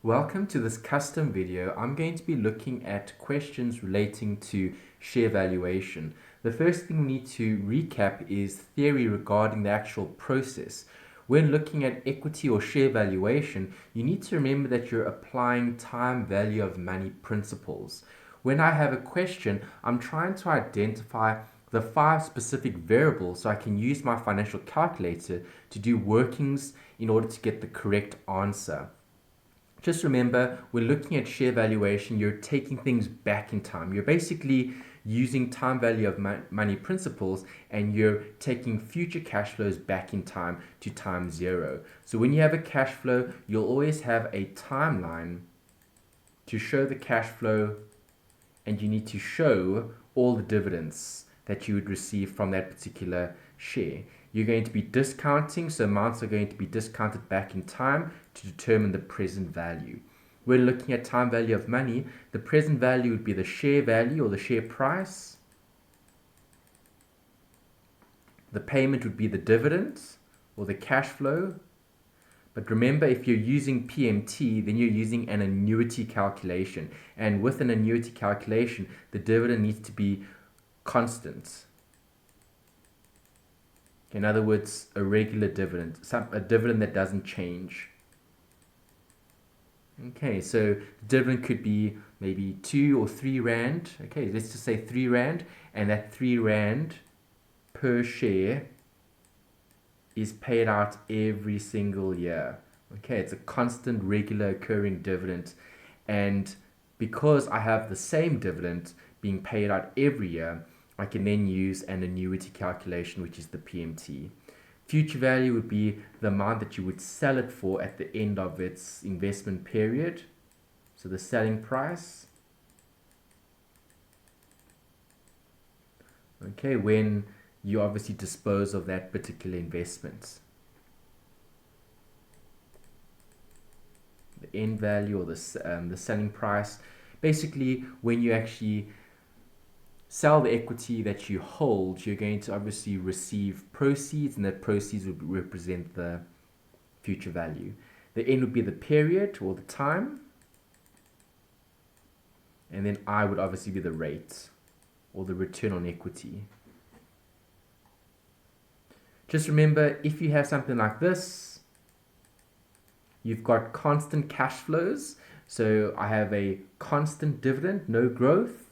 Welcome to this custom video. I'm going to be looking at questions relating to share valuation. The first thing we need to recap is theory regarding the actual process. When looking at equity or share valuation, you need to remember that you're applying time value of money principles. When I have a question, I'm trying to identify the 5 specific variables so I can use my financial calculator to do workings in order to get the correct answer. Just remember, when looking at share valuation, you're taking things back in time. You're basically using time value of money principles, and you're taking future cash flows back in time to time zero. So when you have a cash flow, you'll always have a timeline to show the cash flow, and you need to show all the dividends that you would receive from that particular share. You're going to be discounting, so amounts are going to be discounted back in time to determine the present value. When looking at time value of money, the present value would be the share value or the share price. The payment would be the dividends or the cash flow. But remember, if you're using PMT, then you're using an annuity calculation. And with an annuity calculation, the dividend needs to be constant. In other words, a regular dividend, a dividend that doesn't change. Okay, so the dividend could be maybe 2 or 3 rand. Okay, let's just say 3 rand, and that 3 rand per share is paid out every single year. Okay, it's a constant, regular occurring dividend, and because I have the same dividend being paid out every year, I can then use an annuity calculation, which is the PMT. Future value would be the amount that you would sell it for at the end of its investment period. So the selling price. Okay, when you obviously dispose of that particular investment. The end value or the selling price. Basically, when you actually sell the equity that you hold, you're going to obviously receive proceeds, and that proceeds would represent the future value. The N would be the period or the time, and then I would obviously be the rate or the return on equity. Just remember, if you have something like this, you've got constant cash flows. So I have a constant dividend, no growth.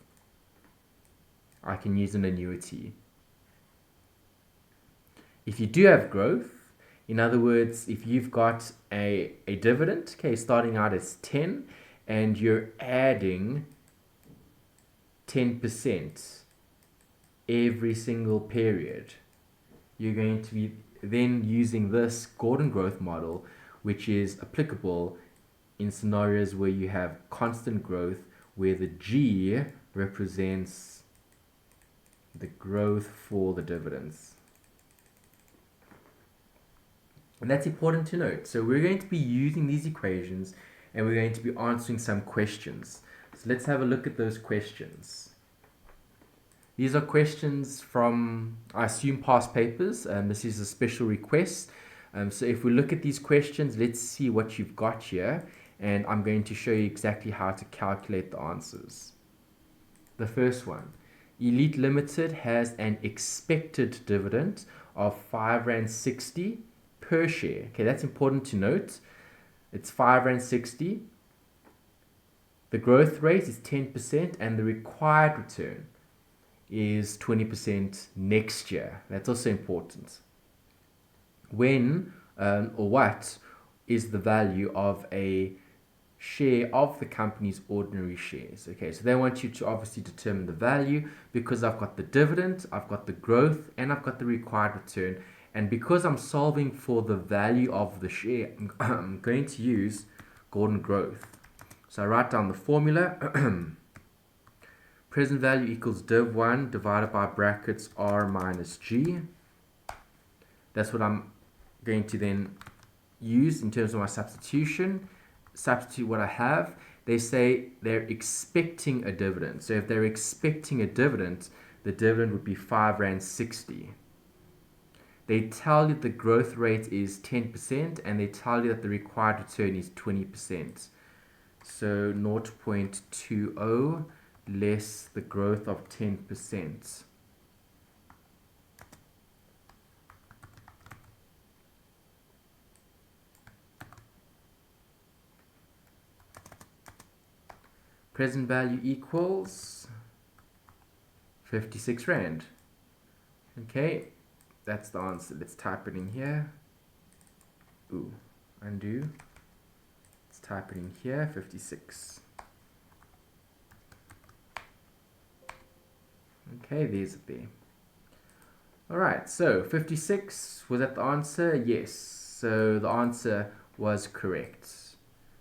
I can use an annuity. If you do have growth, in other words, if you've got a dividend, okay, starting out as 10, and you're adding 10% every single period, you're going to be then using this Gordon growth model, which is applicable in scenarios where you have constant growth, where the G represents the growth for the dividends. And that's important to note. So we're going to be using these equations, and we're going to be answering some questions. So let's have a look at those questions. These are questions from, I assume, past papers. This is a special request. So if we look at these questions, let's see what you've got here, and I'm going to show you exactly how to calculate the answers. The first one. Elite Limited has an expected dividend of 5 Rand 60 per share. Okay, that's important to note. It's 5 Rand 60. The growth rate is 10%, and the required return is 20% next year. That's also important. When or what is the value of a share of the company's ordinary shares? Okay, so they want you to obviously determine the value, because I've got the dividend, I've got the growth, and I've got the required return. And because I'm solving for the value of the share, I'm going to use Gordon growth. So I write down the formula. Present value equals div1 divided by brackets r minus g. That's what I'm going to then use in terms of my substitution. Substitute what I have. They say they're expecting a dividend. So if they're expecting a dividend, the dividend would be 5 Rand 60. They tell you the growth rate is 10%, and they tell you that the required return is 20%. So 0.20 less the growth of 10%. Present value equals 56 Rand. Okay, that's the answer. Let's type it in here. Ooh, undo. Let's type it in here, 56. Okay, there's it there. Alright, so 56, was that the answer? Yes. So the answer was correct.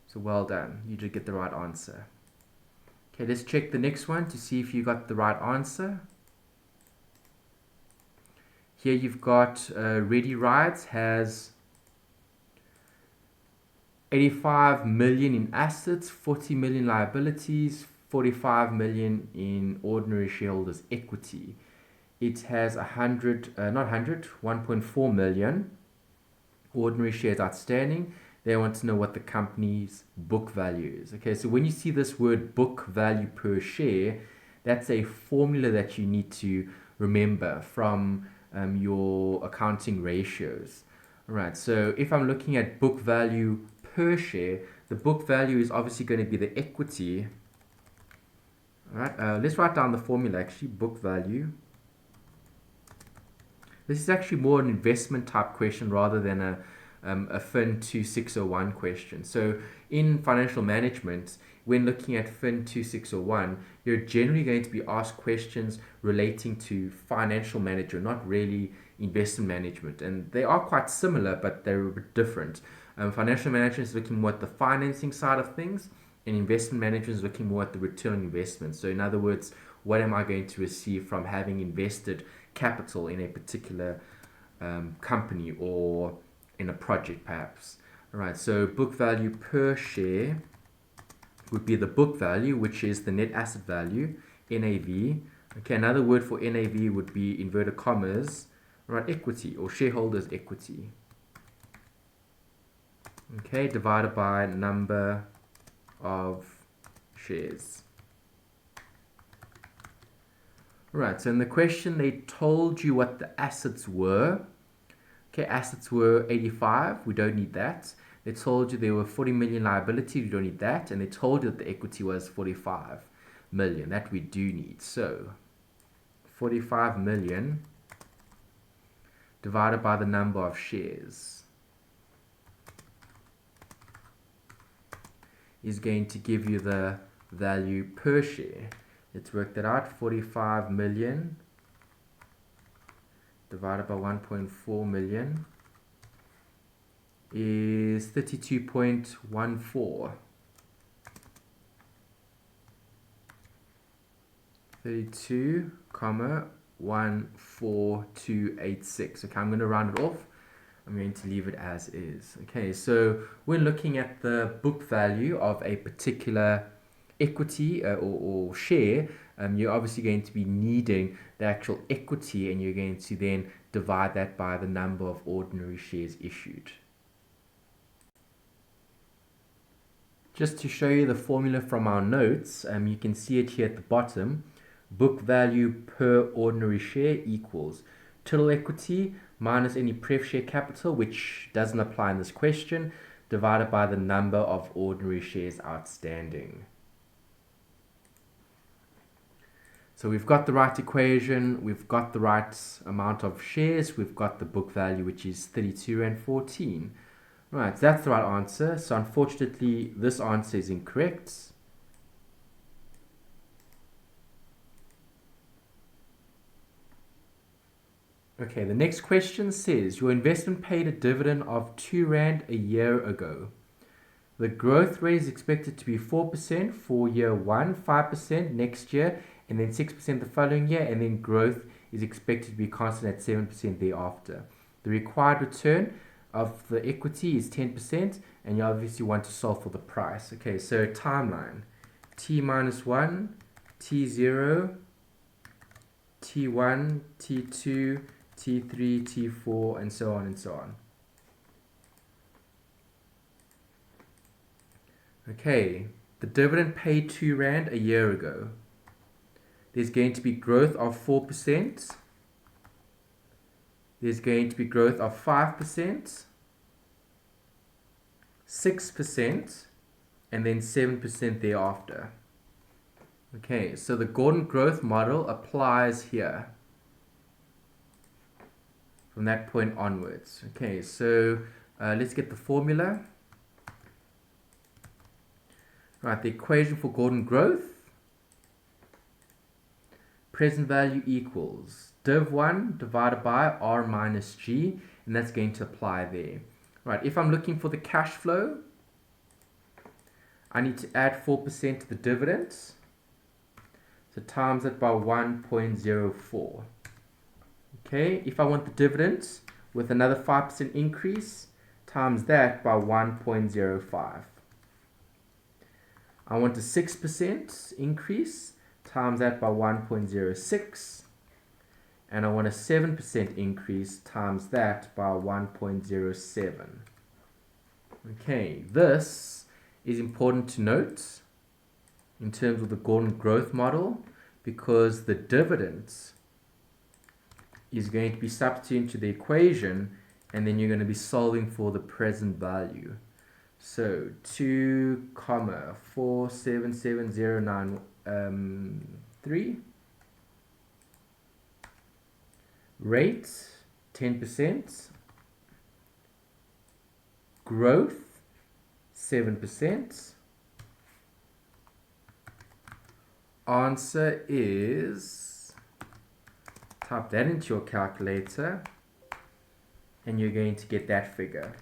So well done. You did get the right answer. Okay, let's check the next one to see if you got the right answer. Here you've got Ready Rides has 85 million in assets, 40 million liabilities, 45 million in ordinary shareholders' equity. It has 1.4 million ordinary shares outstanding. They want to know what the company's book value is. Okay, so when you see this word book value per share, that's a formula that you need to remember from your accounting ratios. All right, so if I'm looking at book value per share, the book value is obviously going to be the equity. All right, let's write down the formula actually, book value. This is actually more an investment type question rather than a FIN2601 question. So in financial management, when looking at FIN2601, you're generally going to be asked questions relating to financial management, not really investment management. And they are quite similar, but they're a bit different. Financial management is looking more at the financing side of things, and investment management is looking more at the return on investment. So in other words, what am I going to receive from having invested capital in a particular company or in a project perhaps. All right, so book value per share would be the book value, which is the net asset value, NAV. Okay, another word for NAV would be inverted commas, right, equity or shareholders' equity. Okay, divided by number of shares. Right, so in the question they told you what the assets were. Okay, assets were 85, we don't need that. They told you there were 40 million liabilities, we don't need that. And they told you that the equity was 45 million, that we do need. So 45 million divided by the number of shares is going to give you the value per share. Let's work that out. 45 million divided by 1.4 million is 32.14. 32,14286. Okay, I'm going to round it off. I'm going to leave it as is. Okay, so we're looking at the book value of a particular equity or share. You're obviously going to be needing the actual equity, and you're going to then divide that by the number of ordinary shares issued. Just to show you the formula from our notes, you can see it here at the bottom. Book value per ordinary share equals total equity minus any pref share capital, which doesn't apply in this question, divided by the number of ordinary shares outstanding. So we've got the right equation, we've got the right amount of shares, we've got the book value, which is 32.14. Right, so that's the right answer. So unfortunately, this answer is incorrect. Okay, the next question says, your investment paid a dividend of 2 Rand a year ago. The growth rate is expected to be 4% for year 1, 5% next year, and then 6% the following year, and then growth is expected to be constant at 7% thereafter. The required return of the equity is 10%, and you obviously want to solve for the price. Okay, so timeline. T minus 1, T0, T1, T2, T3, T4, and so on and so on. Okay, the dividend paid R2 a year ago. There's going to be growth of 4%. There's going to be growth of 5%, 6%, and then 7% thereafter. Okay, so the Gordon growth model applies here from that point onwards. Okay, so let's get the formula. Right, the equation for Gordon growth, present value equals div1 divided by r minus g, and that's going to apply there. Right, if I'm looking for the cash flow, I need to add 4% to the dividends, so times it by 1.04. Okay, if I want the dividends with another 5% increase, times that by 1.05. I want a 6% increase, times that by 1.06. And I want a 7% increase, times that by 1.07. Okay, this is important to note in terms of the Gordon growth model, because the dividends is going to be substituted into the equation, and then you're going to be solving for the present value. So 2,477,093, rate 10%, growth 7%. Answer is, type that into your calculator and you're going to get that figure.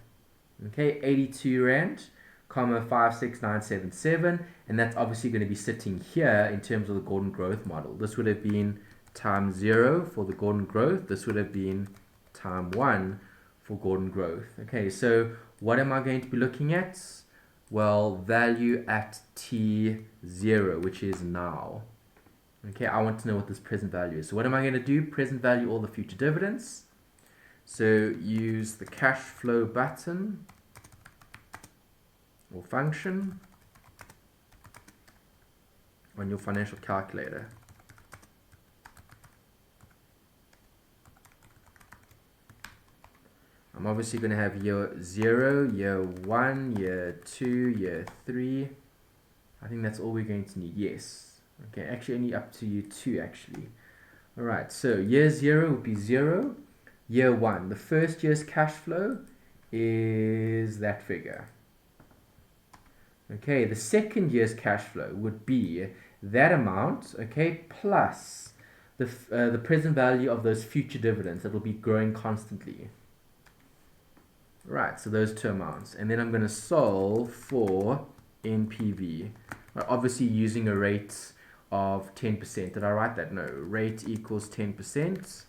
Okay, 82 Rand, comma 56977, and that's obviously going to be sitting here in terms of the Gordon growth model. This would have been times 0 for the Gordon growth. This would have been times 1 for Gordon growth. Okay, so what am I going to be looking at? Well, value at T0, which is now. Okay, I want to know what this present value is. So what am I going to do? Present value all the future dividends. So use the cash flow button or function on your financial calculator. I'm obviously going to have year 0, year 1, year 2, year 3. I think that's all we're going to need. Yes. Okay, actually only up to year 2 actually. Alright, so year 0 would be 0. Year 1, the first year's cash flow is that figure. Okay, the second year's cash flow would be that amount, okay, plus the present value of those future dividends that will be growing constantly. Right, so those two amounts. And then I'm going to solve for NPV. Right, obviously using a rate of 10%. Did I write that? No. Rate equals 10%.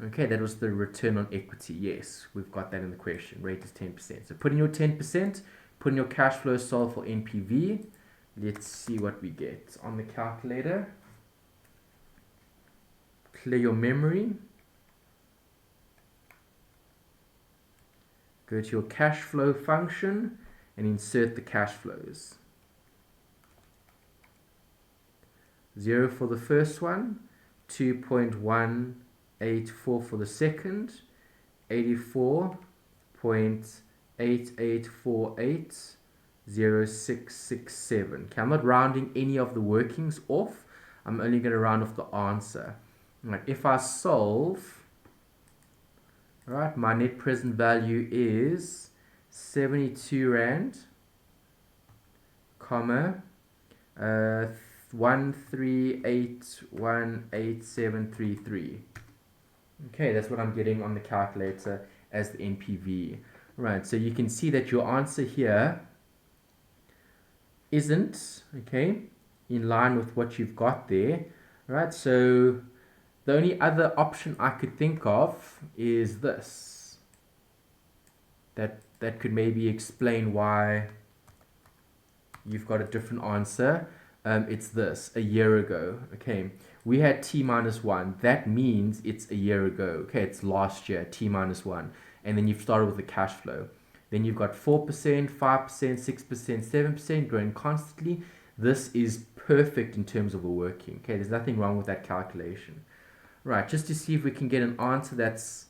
Okay, that was the return on equity. Yes, we've got that in the question. Rate is 10%. So put in your 10%, put in your cash flow, solve for NPV. Let's see what we get. On the calculator, clear your memory. Go to your cash flow function and insert the cash flows. 0 for the first one, 2.184 for the second, 84.88480667. Okay, I'm not rounding any of the workings off. I'm only going to round off the answer. Right, if I solve, right, my net present value is 72 Rand, comma, 1381873. Okay, that's what I'm getting on the calculator as the NPV. Right, so you can see that your answer here isn't, okay, in line with what you've got there. Right, so the only other option I could think of is this. That could maybe explain why you've got a different answer. It's this, a year ago. Okay, we had T minus 1. That means it's a year ago. Okay, it's last year, T minus 1. And then you've started with the cash flow. Then you've got 4%, 5%, 6%, 7% growing constantly. This is perfect in terms of a working. Okay, there's nothing wrong with that calculation. Right, just to see if we can get an answer that's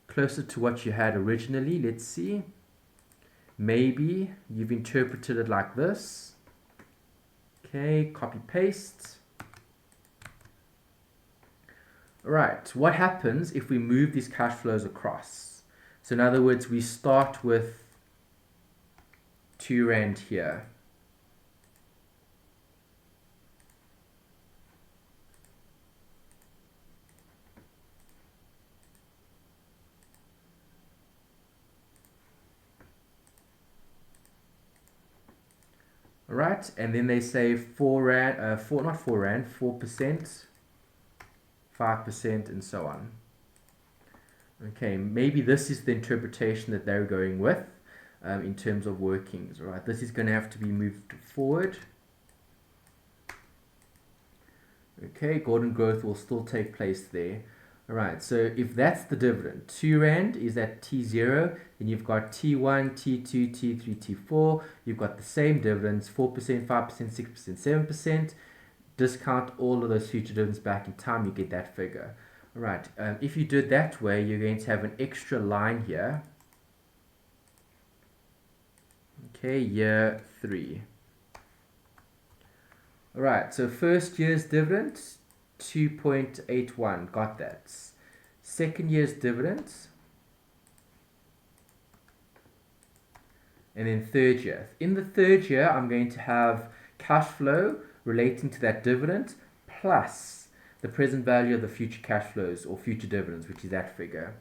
closer to what you had originally. Let's see. Maybe you've interpreted it like this. Okay, copy paste. Right, what happens if we move these cash flows across? So in other words, we start with 2 Rand here. All right, and then they say 4 Rand, not 4 Rand, 4%, 5%, and so on. Okay, maybe this is the interpretation that they're going with in terms of workings. All right, this is going to have to be moved forward. Okay, golden growth will still take place there. All right, so if that's the dividend, 2 Rand is at T0, then you've got T1, T2, T3, T4. You've got the same dividends, 4%, 5%, 6%, 7%. Discount all of those future dividends back in time, you get that figure. All right, if you do it that way, you're going to have an extra line here. Okay, year 3. All right, so first year's dividend, 2.81, got that. Second year's dividends, and then third year. In the third year, I'm going to have cash flow relating to that dividend plus the present value of the future cash flows or future dividends, which is that figure.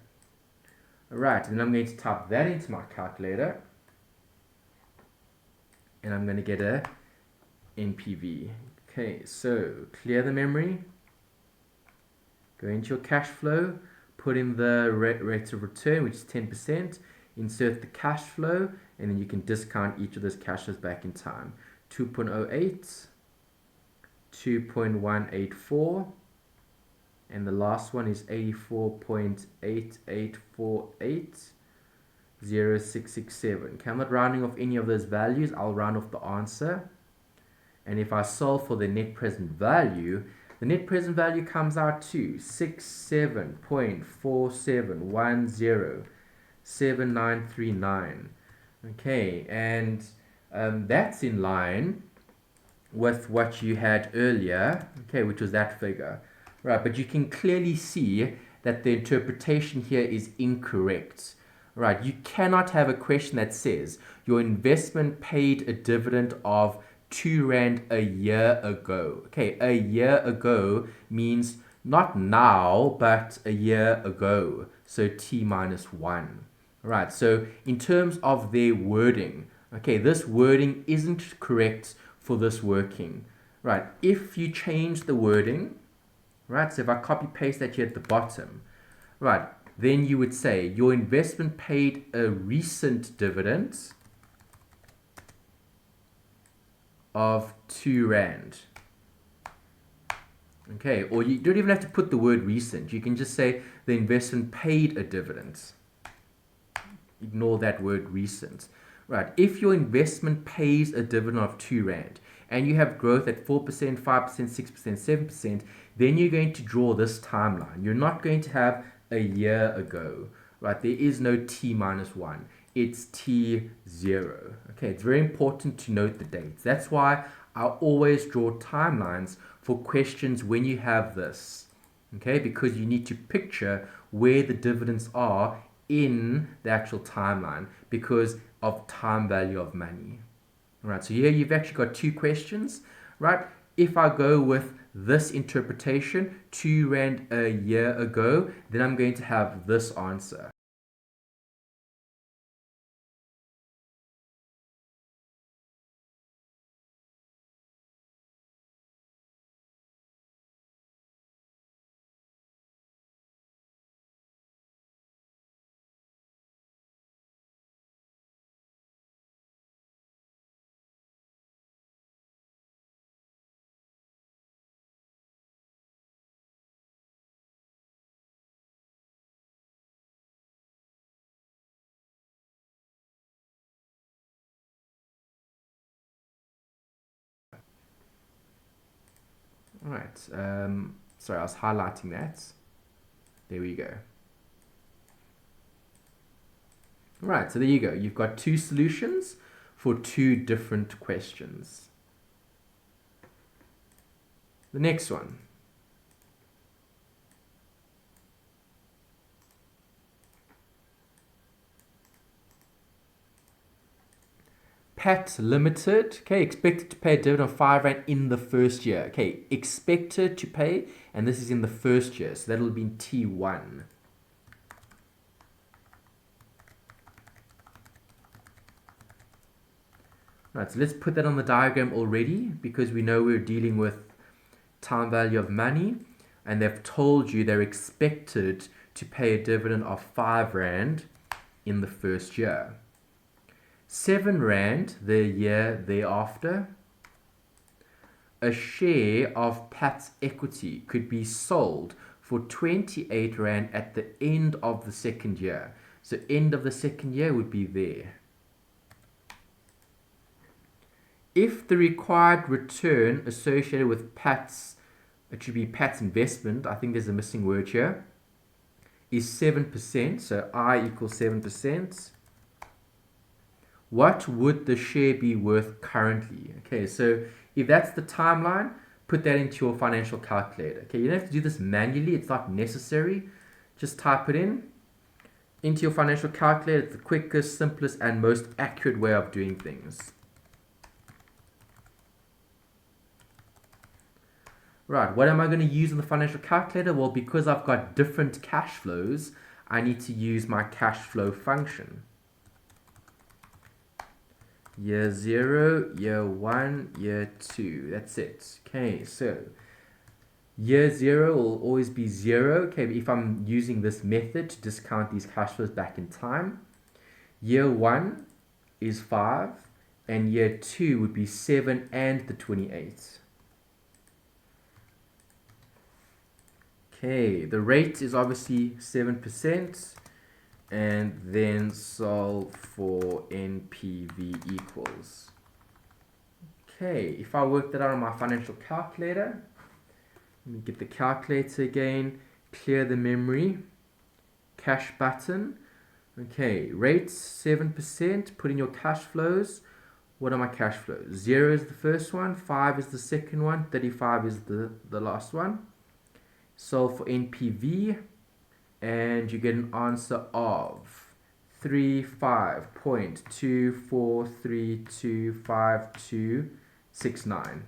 All right, and then I'm going to type that into my calculator, and I'm going to get a NPV. Okay, so clear the memory, go into your cash flow, put in the rate of return, which is 10%, insert the cash flow, and then you can discount each of those cash flows back in time. 2.08, 2.184, and the last one is 84.8848, 0667. Okay, I'm not rounding off any of those values, I'll round off the answer. And if I solve for the net present value, the net present value comes out to 67.47107939. Okay, and that's in line with what you had earlier, okay, which was that figure. Right, but you can clearly see that the interpretation here is incorrect. Right, you cannot have a question that says your investment paid a dividend of 2 Rand a year ago. Okay, a year ago means not now, but a year ago. So T minus 1. Right, so in terms of their wording, okay, this wording isn't correct for this working. Right, if you change the wording, right, so if I copy paste that here at the bottom, right, then you would say your investment paid a recent dividend of 2 Rand. Okay, or you don't even have to put the word recent. You can just say the investment paid a dividend. Ignore that word recent. Right, if your investment pays a dividend of 2 Rand and you have growth at 4%, 5%, 6%, 7%, then you're going to draw this timeline. You're not going to have a year ago. Right, there is no T minus 1. It's T0. Okay, it's very important to note the dates. That's why I always draw timelines for questions when you have this. Okay, because you need to picture where the dividends are in the actual timeline because of time value of money. All right, so here you've actually got 2 questions, right? If I go with this interpretation, 2 Rand a year ago, then I'm going to have this answer. All right. Sorry, I was highlighting that. There we go. All right, so there you go. You've got two solutions for two different questions. The next one. Pat Limited, okay, expected to pay a dividend of R5 in the first year. Okay, expected to pay, and this is in the first year, so that'll be in T1. Right, so let's put that on the diagram already, because we know we're dealing with time value of money, and they've told you they're expected to pay a dividend of R5 in the first year. R7 the year thereafter. A share of Pat's equity could be sold for R28 at the end of the second year. So end of the second year would be there. If the required return associated with Pat's, it should be Pat's investment, I think there's a missing word here, is 7%, so I equals 7%, what would the share be worth currently? Okay, so if that's the timeline, put that into your financial calculator. Okay, you don't have to do this manually, it's not necessary. Just type it in into your financial calculator. It's the quickest, simplest, and most accurate way of doing things. Right, what am I going to use in the financial calculator? Well, because I've got different cash flows, I need to use my cash flow function. Year 0, year 1, year 2. That's it. Okay, so year 0 will always be 0. Okay, if I'm using this method to discount these cash flows back in time, year 1 is 5, and year 2 would be 7 and the 28. Okay, the rate is obviously 7%, and then solve for NPV equals. Okay, if I work that out on my financial calculator, let me get the calculator again, clear the memory, cash button. Okay, rates 7%, put in your cash flows. What are my cash flows? 0 is the first one, 5 is the second one, 35 is the last one. Solve for NPV, and you get an answer of 35.24325269.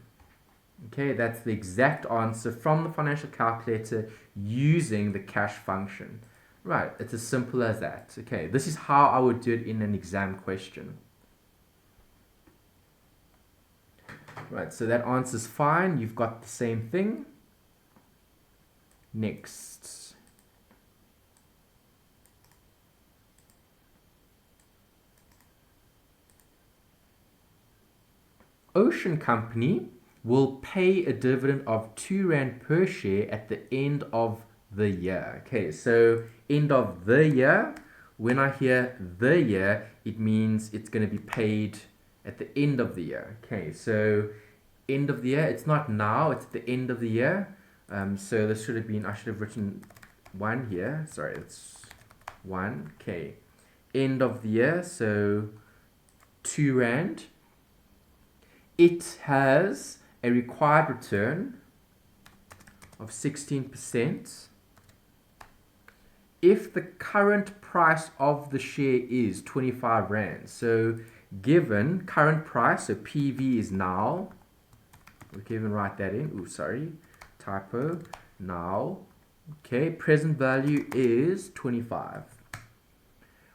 Okay, that's the exact answer from the financial calculator using the cash function. Right, it's as simple as that. Okay, this is how I would do it in an exam question. Right, so that answer's fine. You've got the same thing. Next. Ocean Company will pay a dividend of R2 per share at the end of the year. Okay, so end of the year, when I hear the year, it means it's going to be paid at the end of the year. Okay, so end of the year, it's not now, it's at the end of the year. So this should have been, I should have written 1 here. Sorry, it's 1. Okay, end of the year, so R2. It has a required return of 16%. If the current price of the share is R25, so given current price, so PV is now, we can even write that in, ooh, sorry, typo, now, okay, present value is 25.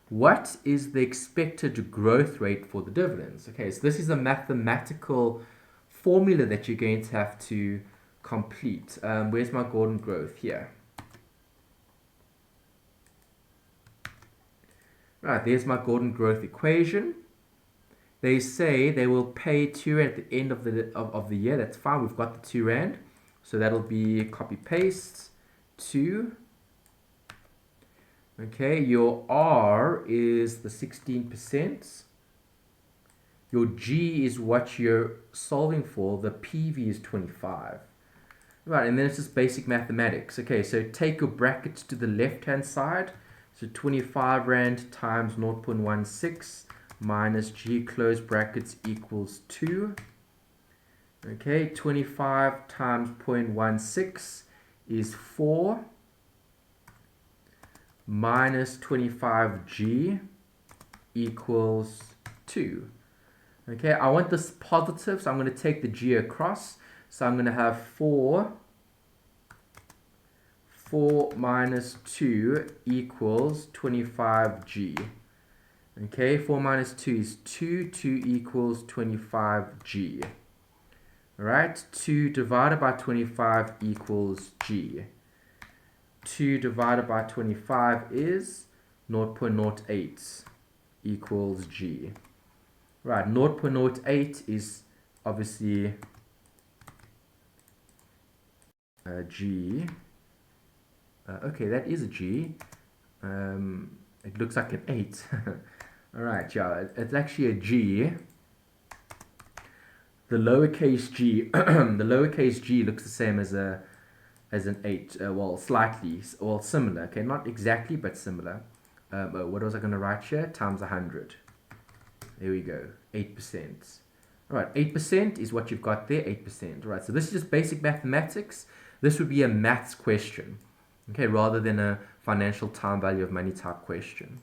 What is the expected growth rate for the dividends? Okay, so this is a mathematical formula that you're going to have to complete. Where's my Gordon growth? Here. Right, there's my Gordon growth equation. They say they will pay R2 at the end of the year. That's fine. We've got the R2. So that'll be copy paste 2. Okay, your R is the 16%. Your G is what you're solving for. The PV is 25. Right, and then it's just basic mathematics. Okay, so take your brackets to the left-hand side. So 25 Rand times 0.16 minus G close brackets equals 2. Okay, 25 times 0.16 is 4 minus 25G equals 2. Okay, I want this positive, so I'm going to take the G across. So I'm going to have 4 minus 2 equals 25G. Okay, 4 minus 2 is 2. 2 equals 25G. Alright, 2 divided by 25 equals G. 2 divided by 25 is 0.08 equals G. Right, 0.08 is obviously G. Okay, that is a G. It looks like an 8. Alright, yeah, it's actually a G. The lowercase g, the lowercase g looks the same as an 8. Well, slightly, well, similar. Okay, not exactly, but similar. What was I going to write here? Times 100. There we go, 8%. All right, 8% is what you've got there, 8%. All right, so this is just basic mathematics. This would be a maths question, okay, rather than a financial time value of money type question.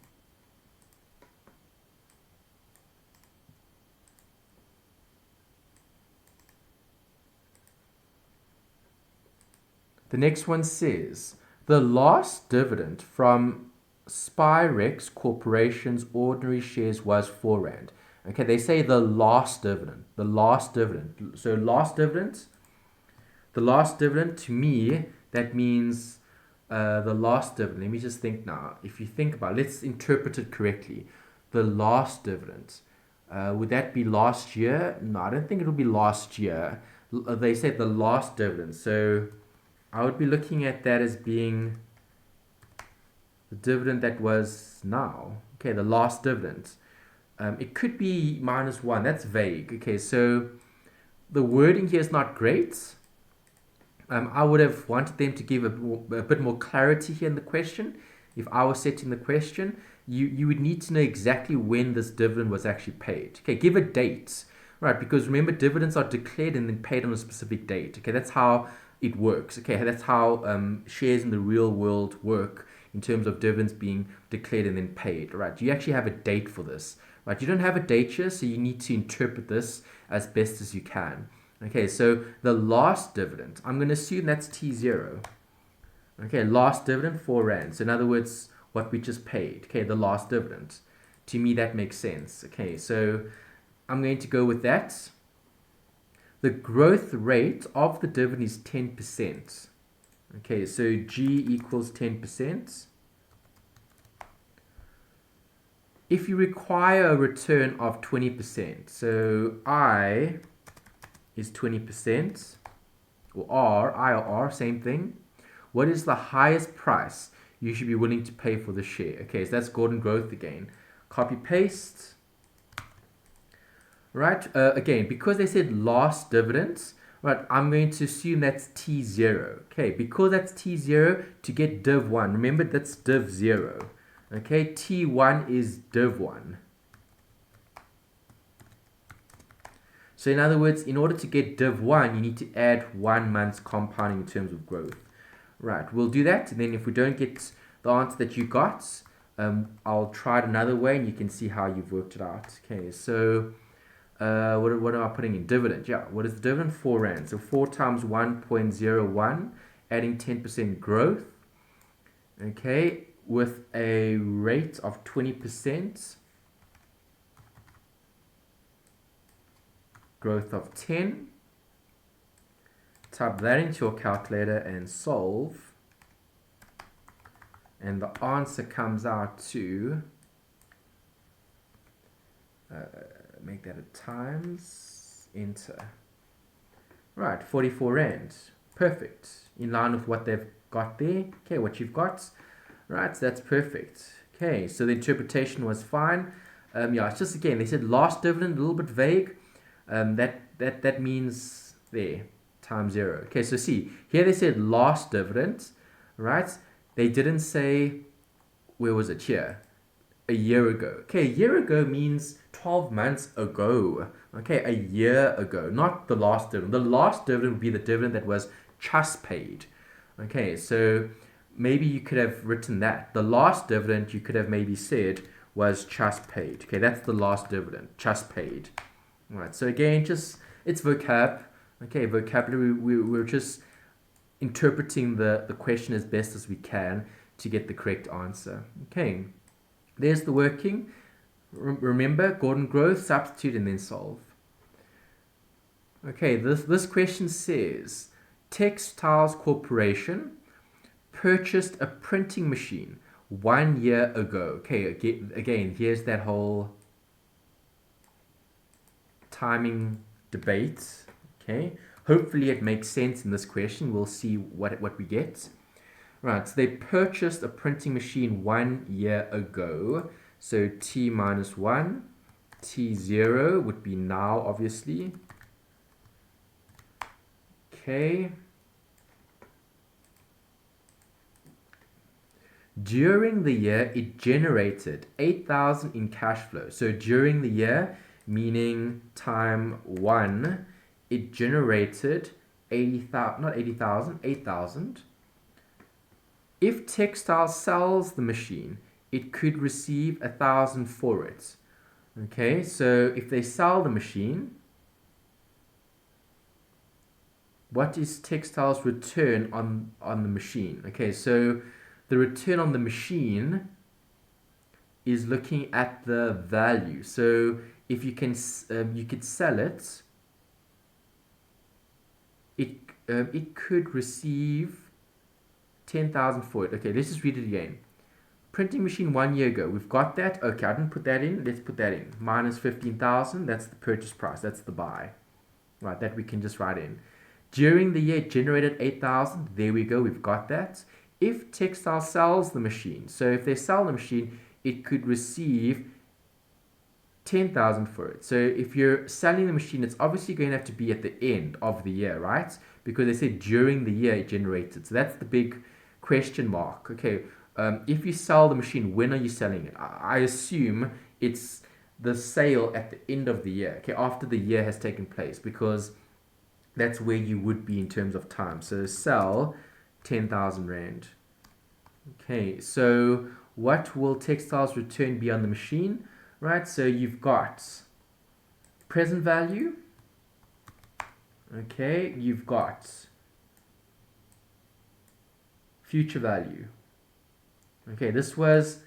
The next one says, the last dividend from Spirex Corporation's ordinary shares was 4 Rand. Okay, they say the last dividend. The last dividend. So the last dividend to me, that means the last dividend. Let me just think now. If you think about it, let's interpret it correctly. The last dividend. Would that be last year? No, I don't think it'll be last year. They said the last dividend. So I would be looking at that as being the dividend that was now. Okay, the last dividend. It could be -1. That's vague. Okay, so the wording here is not great. I would have wanted them to give a bit more clarity here in the question. If I was setting the question, you would need to know exactly when this dividend was actually paid. Okay, give a date. Right, because remember, dividends are declared and then paid on a specific date. Okay, that's how it works. Okay, that's how shares in the real world work in terms of dividends being declared and then paid. Right, you actually have a date for this. Right, you don't have a date here, so you need to interpret this as best as you can. Okay, so the last dividend, I'm going to assume that's T0. Okay, last dividend, 4 Rand. So in other words, what we just paid. Okay, the last dividend. To me, that makes sense. Okay, so I'm going to go with that. The growth rate of the dividend is 10%. Okay, so G equals 10%. If you require a return of 20%, so I is 20%, or R, I or R, same thing. What is the highest price you should be willing to pay for the share? Okay, so that's Gordon Growth again. Copy paste. Right, again, because they said last dividends, right, I'm going to assume that's T0. Okay, because that's T0, to get div 1, remember that's div 0. Okay, T1 is div 1. So in other words, in order to get div 1, you need to add 1 month's compounding in terms of growth. Right, we'll do that, and then if we don't get the answer that you got, I'll try it another way, and you can see how you've worked it out. Okay, so what am I putting in? Dividend. Yeah, what is the dividend? 4 Rand. So 4 times 1.01, adding 10% growth. Okay, with a rate of 20%. Growth of 10. Type that into your calculator and solve. And the answer comes out to, make that a times, enter. Right, 44 Rand. Perfect. In line with what they've got there. Okay, what you've got. Right, so that's perfect. Okay, so the interpretation was fine. Yeah, it's just again, they said last dividend, a little bit vague. That means there, times 0. Okay, so see, here they said last dividend, right? They didn't say, where was it here? A year ago. Okay, a year ago means 12 months ago. Okay, a year ago, not the last dividend. The last dividend would be the dividend that was just paid. Okay, so maybe you could have written that. The last dividend you could have maybe said was just paid. Okay, that's the last dividend, just paid. All right, so again, just it's vocab. Okay, vocabulary. We're just interpreting the question as best as we can to get the correct answer. Okay, there's the working. Remember, Gordon growth, substitute, and then solve. Okay, this question says, Textiles Corporation purchased a printing machine 1 year ago. Okay, again, here's that whole timing debate. Okay, hopefully it makes sense in this question. We'll see what we get. Right, so they purchased a printing machine 1 year ago. So t minus 1, t0 would be now, obviously. Okay. During the year, it generated 8,000 in cash flow. So during the year, meaning time 1, it generated 80,000, not 80,000, 8,000. If Textile sells the machine, it could receive 1,000 for it. Okay, so if they sell the machine, what is Textile's return on the machine? Okay, so the return on the machine is looking at the value. So if you can, you could sell it. It could receive 10,000 for it. Okay, let's just read it again. Printing machine 1 year ago. We've got that. Okay, I didn't put that in. Let's put that in. Minus 15,000. That's the purchase price. That's the buy. Right, that we can just write in. During the year, it generated 8,000. There we go. We've got that. If Textile sells the machine, so if they sell the machine, it could receive 10,000 for it. So if you're selling the machine, it's obviously going to have to be at the end of the year, right? Because they said during the year it generated. So that's the big question mark. Okay, if you sell the machine, when are you selling it? I assume it's the sale at the end of the year, okay, after the year has taken place, because that's where you would be in terms of time. So sell 10,000 Rand. Okay, so what will Textile's return be on the machine? Right, so you've got present value. Okay, you've got future value. Okay, this was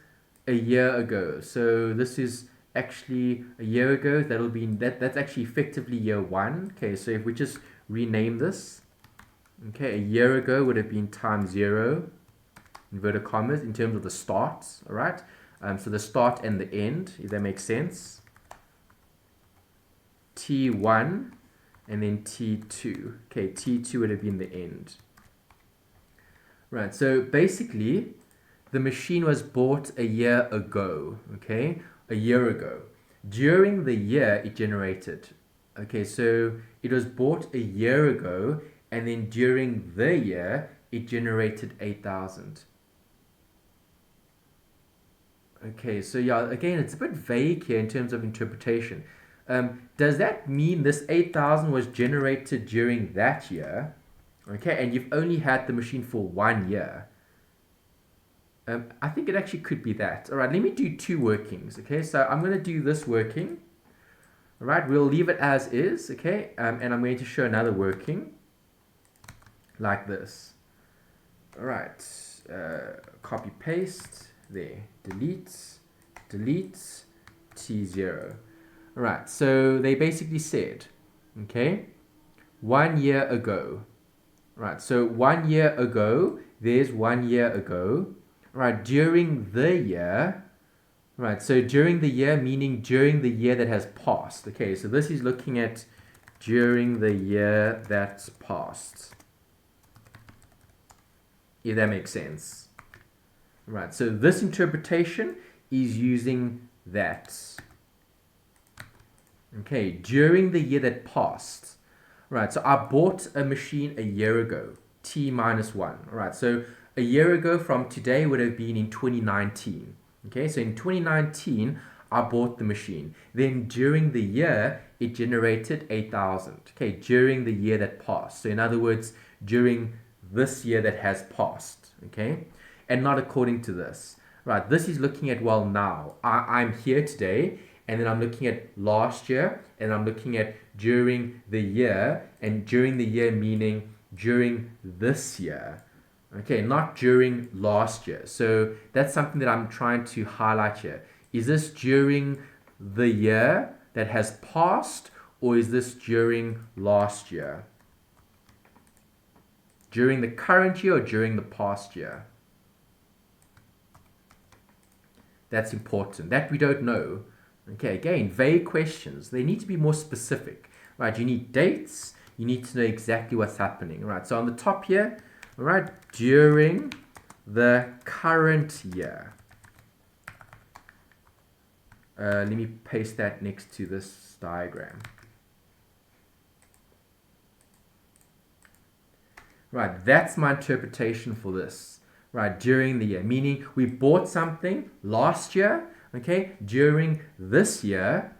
a year ago. So this is actually a year ago. That'll be that's actually effectively year 1. Okay, so if we just rename this, okay, a year ago would have been time 0, inverted commas, in terms of the start. All right, so the start and the end, if that makes sense. T1 and then T2. Okay, T2 would have been the end. Right, so basically the machine was bought a year ago. Okay, a year ago. During the year it generated. Okay, so it was bought a year ago, and then during the year it generated 8,000. Okay, so yeah, again, it's a bit vague here in terms of interpretation. Does that mean this 8,000 was generated during that year? Okay, and you've only had the machine for 1 year. I think it actually could be that. All right, let me do 2 workings. Okay, so I'm going to do this working. All right, we'll leave it as is. Okay, and I'm going to show another working like this. All right, copy paste there, delete, T0. All right, so they basically said, okay, 1 year ago. Right, so 1 year ago, there's 1 year ago. Right, during the year, right, so during the year, meaning during the year that has passed. Okay, so this is looking at during the year that's passed, if that makes sense. Right, so this interpretation is using that. Okay, during the year that passed. Right, so I bought a machine a year ago, T minus 1. All right, so a year ago from today would have been in 2019. Okay, so in 2019, I bought the machine. Then during the year, it generated 8,000. Okay, during the year that passed. So in other words, during this year that has passed. Okay, and not according to this. Right, this is looking at, well, now. I'm here today, and then I'm looking at last year, and I'm looking at during the year, and during the year meaning during this year. Okay, not during last year. So that's something that I'm trying to highlight here. Is this during the year that has passed, or is this during last year? During the current year or during the past year? That's important. That we don't know. Okay, again, vague questions. They need to be more specific, right? You need dates. You need to know exactly what's happening, right? So on the top here, all right, during the current year. Let me paste that next to this diagram. Right, that's my interpretation for this. Right, during the year, meaning we bought something last year, okay, during this year,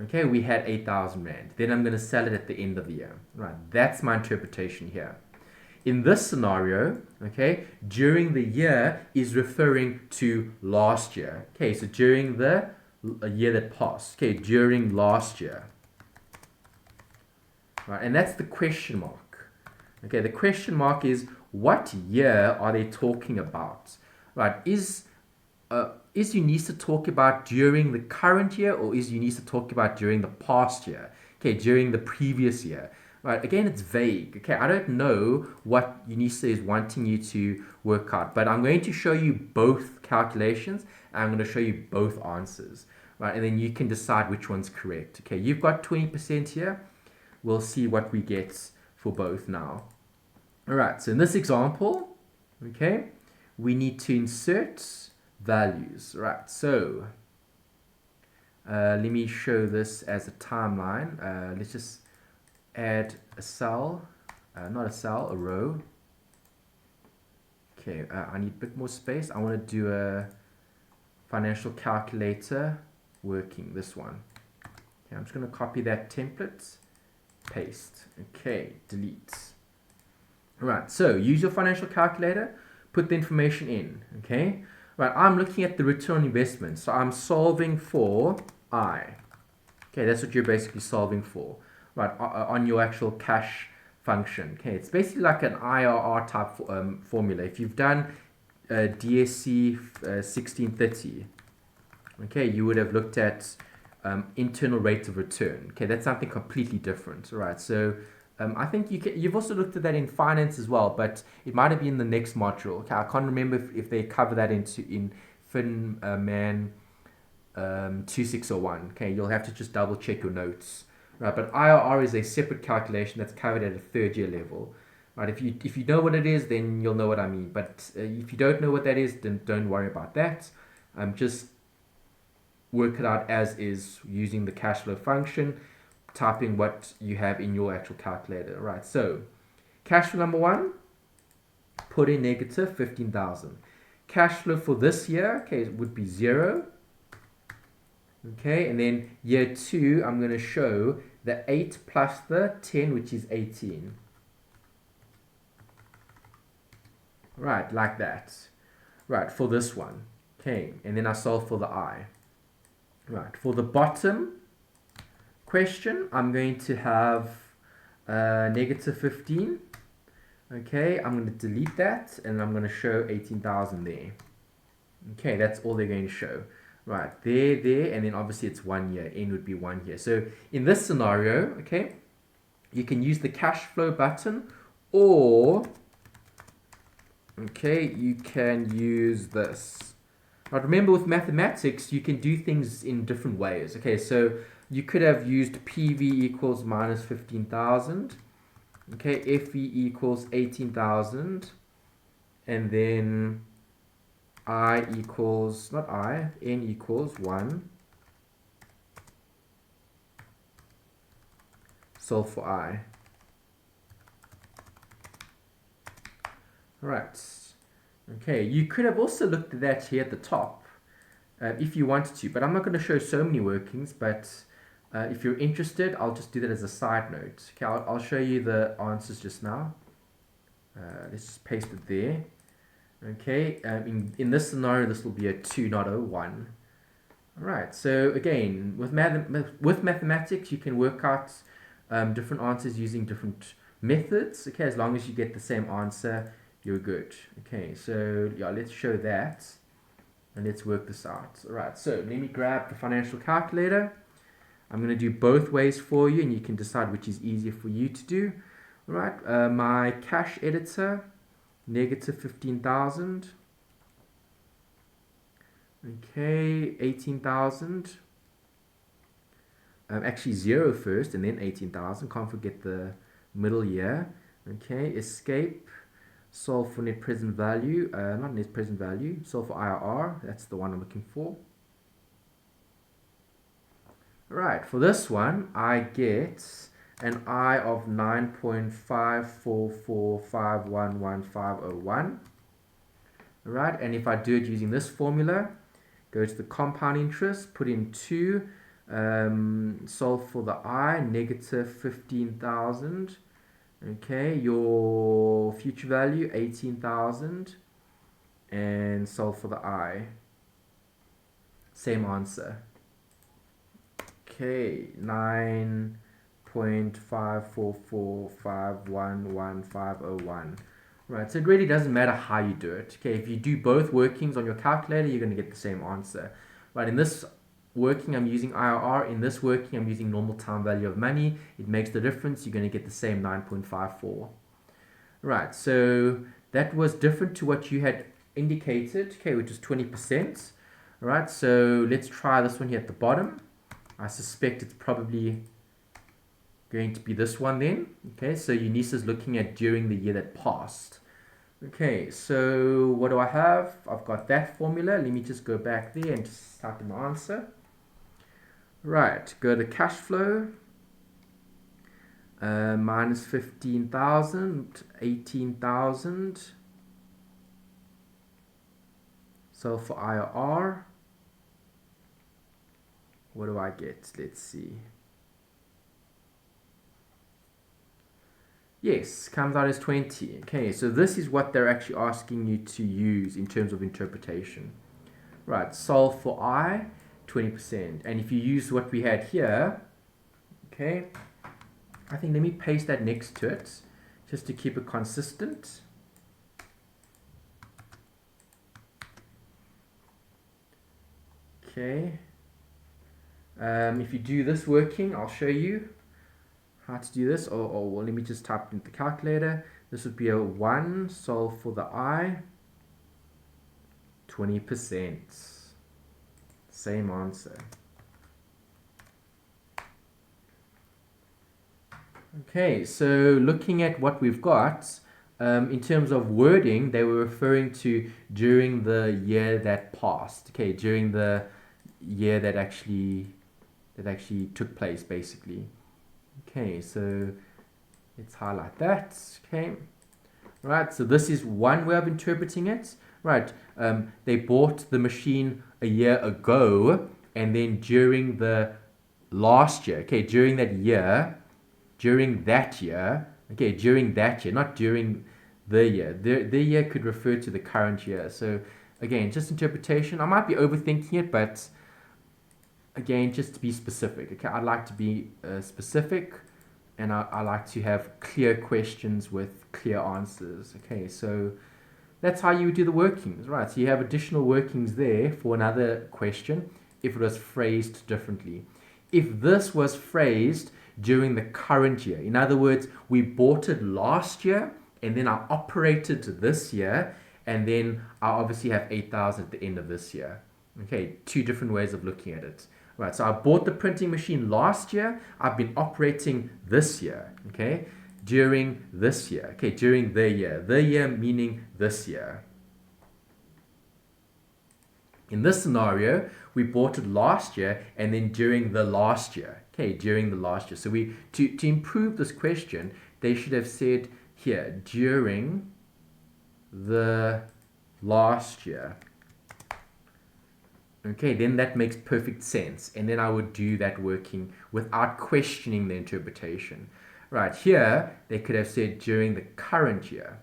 okay, we had 8,000 Rand. Then I'm going to sell it at the end of the year. Right, that's my interpretation here. In this scenario, okay, during the year is referring to last year. Okay, so during the year that passed, okay, during last year. Right, and that's the question mark. Okay, the question mark is, what year are they talking about? Right, is Unisa talk about during the current year, or is Unisa talk about during the past year? Okay, during the previous year. Right, again, it's vague. Okay, I don't know what Unisa is wanting you to work out, but I'm going to show you both calculations, and I'm going to show you both answers. Right, and then you can decide which one's correct. Okay, you've got 20% here. We'll see what we get for both now. All right, so in this example, okay, we need to insert values. Right, so let me show this as a timeline. Let's just add a cell, not a cell, a row. Okay, I need a bit more space. I want to do a financial calculator working, this one. Okay, I'm just going to copy that template, paste. Okay, delete. Right, so use your financial calculator, put the information in, okay? Right, I'm looking at the return on investment, so I'm solving for I. Okay, that's what you're basically solving for, right, on your actual cash function. Okay, it's basically like an IRR type formula. If you've done DSC 1630, okay, you would have looked at internal rate of return. Okay, that's something completely different, right? So I think you've also looked at that in finance as well, but it might have been the next module. Okay, I can't remember if they cover that in FIN2601. Okay, you'll have to just double check your notes, right? But IRR is a separate calculation that's covered at a third year level, right? If you know what it is, then you'll know what I mean. But if you don't know what that is, then don't worry about that. Just work it out as is using the cash flow function, typing what you have in your actual calculator. Right, so cash flow number 1, put in negative 15,000. Cash flow for this year, okay, would be 0. Okay, and then year 2, I'm going to show the 8 plus the 10, which is 18. Right, like that. Right, for this one. Okay, and then I solve for the I. Right, for the bottom question, I'm going to have negative 15. Okay, I'm going to delete that, and I'm going to show 18,000 there. Okay, that's all they're going to show. Right, there, and then obviously it's 1 year. N would be 1 year. So in this scenario, okay, you can use the cash flow button, or, okay, you can use this. Right, remember with mathematics, you can do things in different ways. Okay, so you could have used PV equals minus 15,000. Okay, FE equals 18,000. And then I equals, not I, N equals 1. solve for I. Alright, okay, you could have also looked at that here at the top if you wanted to, but I'm not going to show so many workings, but if you're interested, I'll just do that as a side note. Okay, I'll show you the answers just now. Let's just paste it there. Okay, in this scenario, this will be a 2, not a 1. Alright, so again, with mathematics, you can work out different answers using different methods. Okay, as long as you get the same answer, you're good. Okay, so yeah, let's show that and let's work this out. Alright, so let me grab the financial calculator. I'm going to do both ways for you and you can decide which is easier for you to do. Alright, my cash editor, negative 15,000. Okay, 18,000. Actually 0 first and then 18,000. Can't forget the middle year. Okay, escape. Solve for net present value. Not net present value. Solve for IRR. That's the one I'm looking for. Right, for this one, I get an I of 9.544511501. Right, and if I do it using this formula, go to the compound interest, put in 2, solve for the I, negative 15,000. Okay, your future value, 18,000. And solve for the I. Same answer. Okay, 9.544511501. Right, so it really doesn't matter how you do it. Okay, if you do both workings on your calculator, you're going to get the same answer. Right, in this working, I'm using IRR. In this working, I'm using normal time value of money. It makes the difference. You're going to get the same 9.54. Right, so that was different to what you had indicated, okay, which is 20%. Alright, so let's try this one here at the bottom. I suspect it's probably going to be this one then. Okay, so Eunice's looking at during the year that passed. Okay, so what do I have? I've got that formula. Let me just go back there and just type in the answer. Right, go to cash flow. Minus 15,000, 18,000. So for IRR, what do I get? Let's see. Yes, comes out as 20. Okay, so this is what they're actually asking you to use in terms of interpretation. Right, solve for I, 20%. And if you use what we had here, okay, I think let me paste that next to it just to keep it consistent. Okay. If you do this working, I'll show you how to do this. Or well, let me just type into the calculator. This would be a 1, solve for the I, 20%. Same answer. Okay, so looking at what we've got, in terms of wording, they were referring to during the year that passed. Okay, during the year that actually took place, basically. Okay, so let's highlight that. Okay, right. So this is one way of interpreting it. Right. They bought the machine a year ago, and then during the last year. Okay, during that year. Okay, during that year, not during the year. The year could refer to the current year. So again, just interpretation. I might be overthinking it, but again, just to be specific. Okay, I'd like to be specific, and I like to have clear questions with clear answers. Okay, so that's how you would do the workings, right? So you have additional workings there for another question if it was phrased differently. If this was phrased during the current year, in other words, we bought it last year and then I operated this year, and then I obviously have 8,000 at the end of this year. Okay, two different ways of looking at it. Right, so I bought the printing machine last year. I've been operating this year, okay, during this year, okay, during the year meaning this year. In this scenario, we bought it last year and then during the last year, Okay, during the last year. So to improve this question, they should have said here, during the last year. Okay, then that makes perfect sense. And then I would do that working without questioning the interpretation. Right, here they could have said during the current year.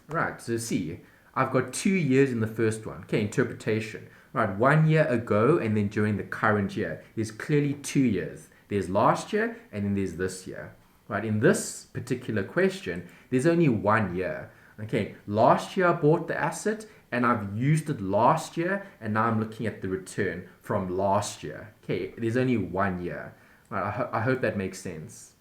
Right, so see, I've got 2 years in the first one. Okay, interpretation. Right, 1 year ago and then during the current year. There's clearly 2 years. There's last year and then there's this year. Right, in this particular question, there's only 1 year. Okay, last year I bought the asset and I've used it last year, and now I'm looking at the return from last year. Okay, there's only 1 year. Right, I hope that makes sense.